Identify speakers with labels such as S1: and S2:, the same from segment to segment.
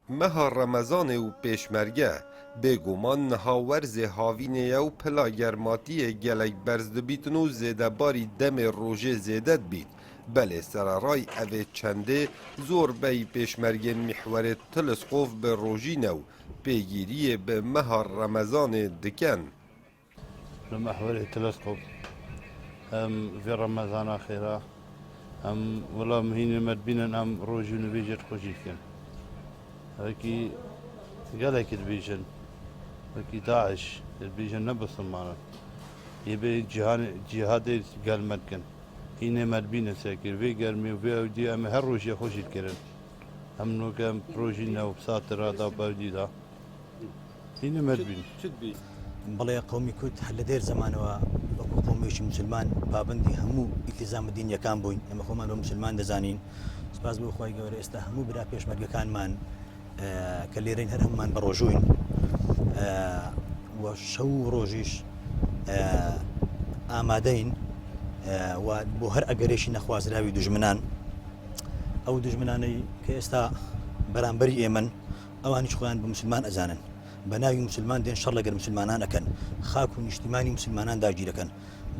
S1: مها رمضان و پیشمرگه بگومان نها ورز هاوینه و پلا گرماتی گلک برز دبیتن و زیده باری دم روژه زیدت بید بله سرارای اوه چنده زور بی پیشمرگین محور تلسقوف به روژی نو پیگیری به مها رمضان دکن
S2: لمحور تلسقوف في رمضان آخرة والله مهين مدبينا روجي نبيجت خوشي كان هكي قالك البيجن هكي داعش البيجن نبص معنا يبي جهاد قال مدكن هنا مدبينا ساكر في قرمي وفي أودي أم هالروجي خوشي كرن نو كان بروجينا وبساطر هذا بودي دا هنا مدبين
S3: بەڵێ قومی کورد هەر لە دێر زمانەوە وەکو قومێکی مسلمان پابندی هەموو ئیلتیزام دینیەکان بووین ئێمە خۆمان بە مسلمان دەزانین سپاس بۆ خۆی گەورە ئێستا هەموو برا پێشمەرگەکانمان کە لێرەین هەر هەمومان بە ڕۆژووین و شەو ڕۆژیش ئامادەین و بۆ هەر ئەگەرێکی نەخوازراوی دوژمنان ئەو دوژمنانەی کە ئێستا بەرامبەری ئێمن ئەوانیش خۆیان بە مسلمان ئەزانن بناوی مسلمان دێن شەڕ لەگەر مسلمانان ئەکەن خاک و نیشتیمانی مسلمانان داگیرەکەن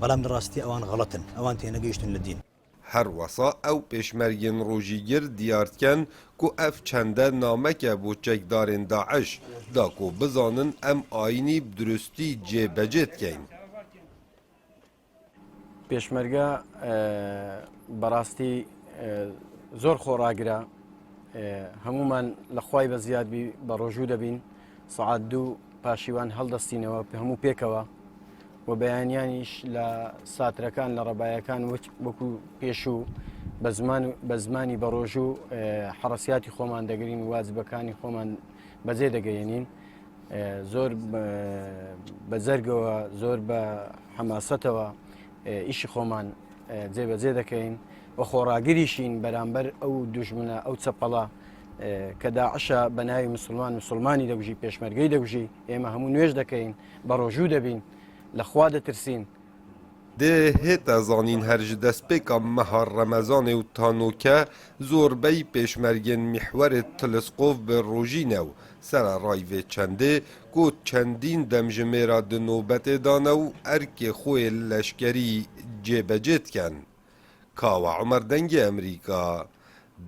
S3: بەڵام لە ڕاستی ئەوان غەڵەتن ئەوان تێنەگەیشتن لە دین
S1: هر وسا او پیشمرگین روژیگر دیارد کن که اف چنده نامکه بو چکدارین داعش دا که بزانن ام آینی درستی جێبەجێ کن
S4: پێشمەرگە بەڕاستی زۆر خۆڕاگرە هەمومان لە خوای بە زیادبی بە ڕۆژوو دەبین سەعات 2 پاشیوان هەڵدەستینەوە هەموو پێکەوە و بەیانیانیش لە ساترەکان لە ڕەبایەکان وەکو پێشوو بە زمانی بە ڕۆژوو حڕەسیاتی خۆمان دەگرین و واجبەکانی خۆمان بەجێ دەگەیەنین زۆر بە زەرگەوە زۆر بە حەماسەتەوە ئیشی خۆمان جێبەجێ دەکەین و خۆڕاگریشین بەرامبەر ئەو دوژمنە ئەو چەپەڵە کە داعشە بە ناوی مسلمانی دەبژی پێشمەرگەی دەبژی ئێمە هەموو نوێژ دەکەین بە ڕۆژوو دەبین لە خوا دەترسین
S1: ده هێتا زانین هەرج دەستپێکە مەها ڕەمەزانێ و تانۆکە زۆربەی پێشمەرگên میحوەرê تلسقۆف bi rojî new sera rayvê çendê got çendîn demjimêra di nobetê dane û erkê xwe leşkerî cêbecê dikin. Kawa Umer dengê Emerîka,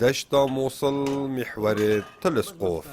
S1: deşta Mosul mîhwerê Telesqof.